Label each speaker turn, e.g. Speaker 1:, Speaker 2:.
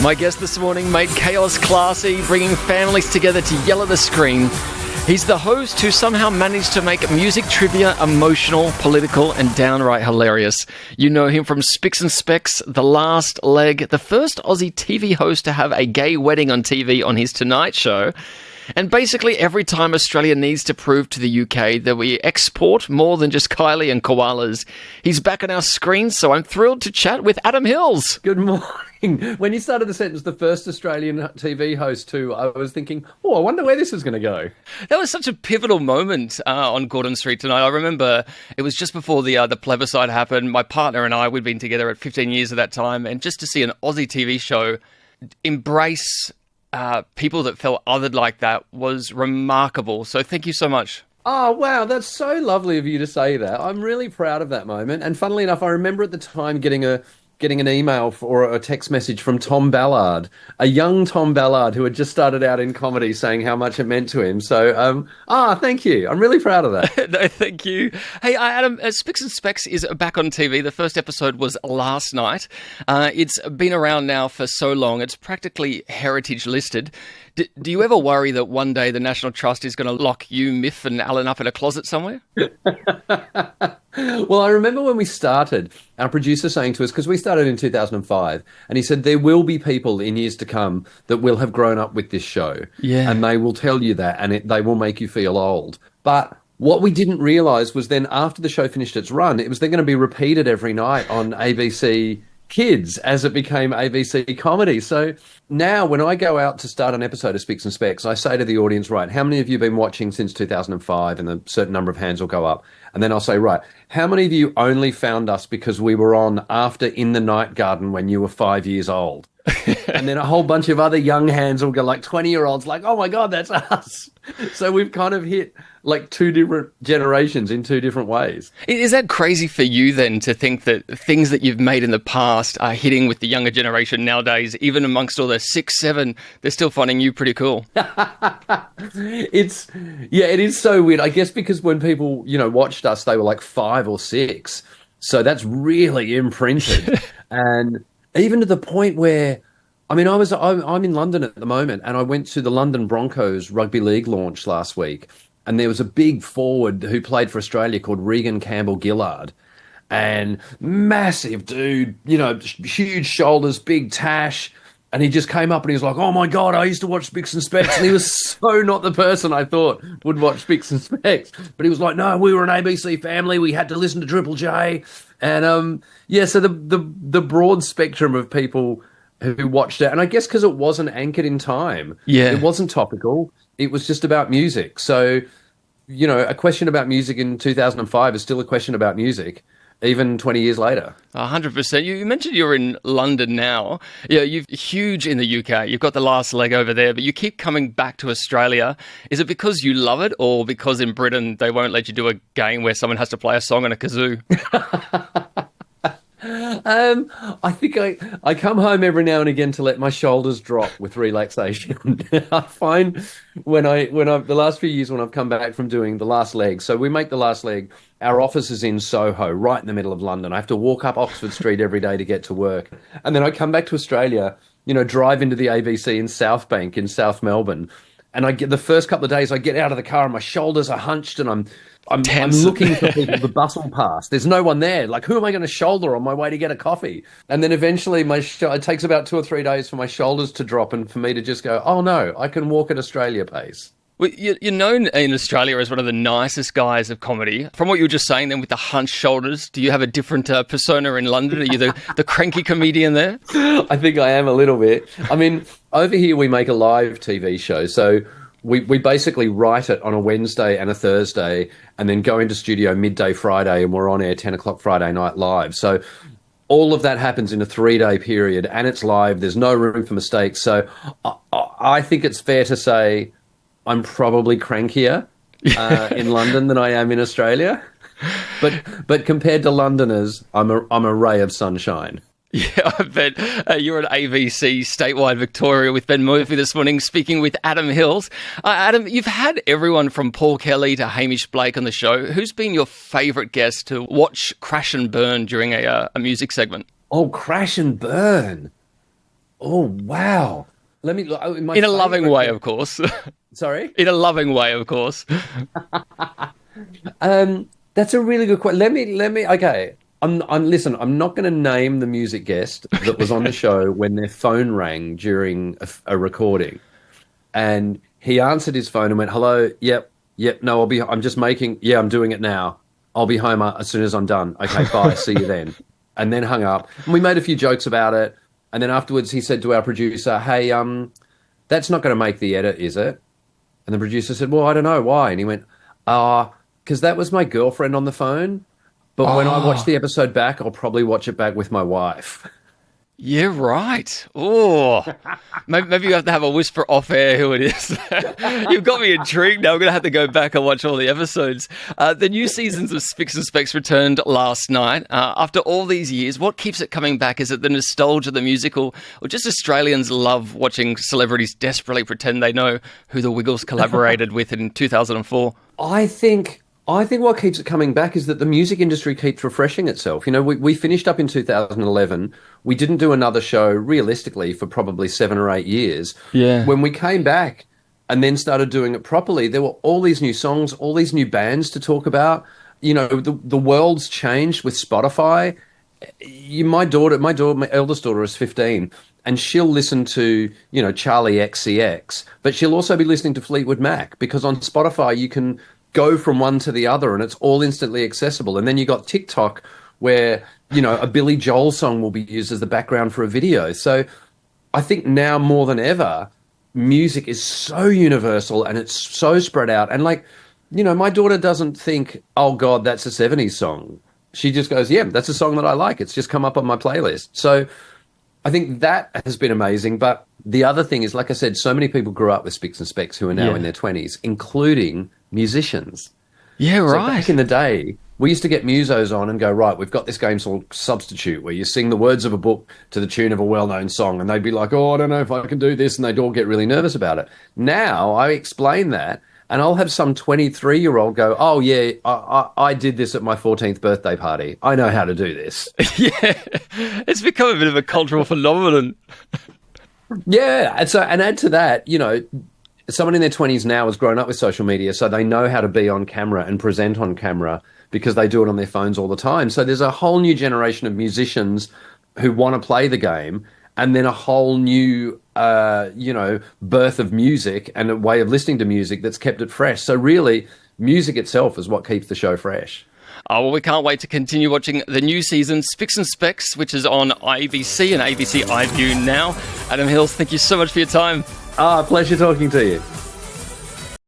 Speaker 1: My guest this morning made chaos classy, bringing families together to yell at the screen. He's the host who somehow managed to make music trivia emotional, political, and downright hilarious. You know him from Spicks and Specks, The Last Leg, the first Aussie TV host to have a gay wedding on TV on his Tonight Show. And basically every time Australia needs to prove to the UK that we export more than just Kylie and koalas, he's back on our screens, so I'm thrilled to chat with Adam Hills.
Speaker 2: Good morning. When you started the sentence, the first Australian TV host too, I was thinking, oh, I wonder where this is going to go.
Speaker 1: That was such a pivotal moment on Gordon Street tonight. I remember it was just before the plebiscite happened. My partner and I, we'd been together at 15 years at that time, and just to see an Aussie TV show embrace people that felt othered like that was remarkable. So thank you so much.
Speaker 2: Oh, wow. That's so lovely of you to say that. I'm really proud of that moment. And funnily enough, I remember at the time getting an email or a text message from Tom Ballard, a young Tom Ballard who had just started out in comedy, saying how much it meant to him. So, thank you. I'm really proud of that.
Speaker 1: No, thank you. Hey, Adam, Spicks and Specks is back on TV. The first episode was last night. It's been around now for so long. It's practically heritage listed. Do you ever worry that one day the National Trust is going to lock you, Miff, and Alan up in a closet somewhere?
Speaker 2: Well, I remember when we started, our producer saying to us, because we started in 2005, and he said, there will be people in years to come that will have grown up with this show.
Speaker 1: Yeah.
Speaker 2: And they will tell you that, and they will make you feel old. But what we didn't realise was then after the show finished its run, it was then going to be repeated every night on ABC Kids as it became ABC Comedy. So now when I go out to start an episode of Spicks and Specks, I say to the audience, right, how many of you have been watching since 2005? And a certain number of hands will go up. And then I'll say, right, how many of you only found us because we were on after In the Night Garden when you were 5 years old? And then a whole bunch of other young hands will go, like 20-year-olds, like, oh my God, that's us. So we've kind of hit like two different generations in two different ways.
Speaker 1: Is that crazy for you then to think that things that you've made in the past are hitting with the younger generation nowadays, even amongst all the 6, 7, they're still finding you pretty cool?
Speaker 2: It is so weird. I guess because when people, watched us, they were like 5 or 6. So that's really imprinted. And even to the point where, I'm in London at the moment, and I went to the London Broncos rugby league launch last week, and there was a big forward who played for Australia called Regan Campbell-Gillard, and massive dude, huge shoulders, big tash, and he just came up and he was like, oh my God, I used to watch Spicks and Specks, and he was so not the person I thought would watch Spicks and Specks, but he was like, no, we were an ABC family, we had to listen to Triple J, and so the broad spectrum of people who watched it, and I guess because it wasn't anchored in time, it wasn't topical, it was just about music. So, a question about music in 2005 is still a question about music, even 20 years later.
Speaker 1: 100%. You mentioned you're in London now. Yeah, you're huge in the UK. You've got The Last Leg over there, but you keep coming back to Australia. Is it because you love it, or because in Britain they won't let you do a game where someone has to play a song on a kazoo?
Speaker 2: I think I come home every now and again to let my shoulders drop with relaxation. I find when I've the last few years when I've come back from doing The Last Leg, so we make The Last Leg, our office is in Soho, right in the middle of London. I have to walk up Oxford Street every day to get to work. And then I come back to Australia, drive into the ABC in South Bank in South Melbourne. And I get the first couple of days, I get out of the car and my shoulders are hunched and I'm looking for people to bustle past. There's no one there. Like, who am I going to shoulder on my way to get a coffee? And then eventually it takes about 2 or 3 days for my shoulders to drop and for me to just go, oh no, I can walk at Australia pace.
Speaker 1: Well, you're known in Australia as one of the nicest guys of comedy. From what you were just saying then with the hunched shoulders, do you have a different persona in London? Are you the cranky comedian there?
Speaker 2: I think I am a little bit. I mean, over here we make a live TV show. So we basically write it on a Wednesday and a Thursday and then go into studio midday Friday and we're on air 10 o'clock Friday night live. So all of that happens in a 3-day period and it's live. There's no room for mistakes. So I think it's fair to say I'm probably crankier in London than I am in Australia. But compared to Londoners, I'm a ray of sunshine.
Speaker 1: Yeah, I bet. You're at ABC statewide Victoria with Ben Murphy this morning, speaking with Adam Hills. Adam, you've had everyone from Paul Kelly to Hamish Blake on the show. Who's been your favourite guest to watch crash and burn during a music segment?
Speaker 2: Oh, crash and burn. Oh, wow. Let me look.
Speaker 1: In a loving way, of course.
Speaker 2: Sorry?
Speaker 1: In a loving way, of course.
Speaker 2: That's a really good question. Okay. Listen, I'm not going to name the music guest that was on the show when their phone rang during a recording. And he answered his phone and went, hello, yep, no, I'm just making, I'm doing it now. I'll be home as soon as I'm done. Okay, bye, see you then. And then hung up. And we made a few jokes about it. And then afterwards he said to our producer, hey, that's not going to make the edit, is it? And the producer said, well, I don't know, why? And he went, because that was my girlfriend on the phone. But when I watch the episode back, I'll probably watch it back with my wife.
Speaker 1: Yeah, right. Oh, maybe you have to have a whisper off air who it is. You've got me intrigued now. I'm going to have to go back and watch all the episodes. The new seasons of Spicks and Specks returned last night. After all these years, what keeps it coming back? Is it the nostalgia, the musical, or just Australians love watching celebrities desperately pretend they know who the Wiggles collaborated with in 2004?
Speaker 2: I think what keeps it coming back is that the music industry keeps refreshing itself. You know, we finished up in 2011. We didn't do another show realistically for probably 7 or 8 years.
Speaker 1: Yeah.
Speaker 2: When we came back and then started doing it properly, there were all these new songs, all these new bands to talk about. You know, the world's changed with Spotify. My eldest daughter is 15, and she'll listen to, you know, Charlie XCX, but she'll also be listening to Fleetwood Mac, because on Spotify you can go from one to the other and it's all instantly accessible. And then you got TikTok where, you know, a Billy Joel song will be used as the background for a video. So I think now more than ever, music is so universal and it's so spread out. And like, you know, my daughter doesn't think, oh God, that's a 70s song. She just goes, yeah, that's a song that I like. It's just come up on my playlist. So I think that has been amazing. But the other thing is, like I said, so many people grew up with Spicks and Specks who are now in their 20s, including musicians.
Speaker 1: Yeah,
Speaker 2: So
Speaker 1: right.
Speaker 2: back in the day, we used to get musos on and go, right, we've got this game called Substitute, where you sing the words of a book to the tune of a well-known song, and they'd be like, oh, I don't know if I can do this, and they'd all get really nervous about it. Now I explain that, and I'll have some 23-year-old go, oh yeah, I did this at my 14th birthday party. I know how to do this.
Speaker 1: Yeah, it's become a bit of a cultural phenomenon.
Speaker 2: Yeah, and add to that, you know, someone in their 20s now has grown up with social media, so they know how to be on camera and present on camera because they do it on their phones all the time. So there's a whole new generation of musicians who want to play the game, and then a whole new, you know, birth of music and a way of listening to music that's kept it fresh. So really, music itself is what keeps the show fresh.
Speaker 1: Oh, well, we can't wait to continue watching the new season, Spicks and Specks, which is on ABC and ABC iView now. Adam Hills, thank you so much for your time.
Speaker 2: Pleasure talking to you.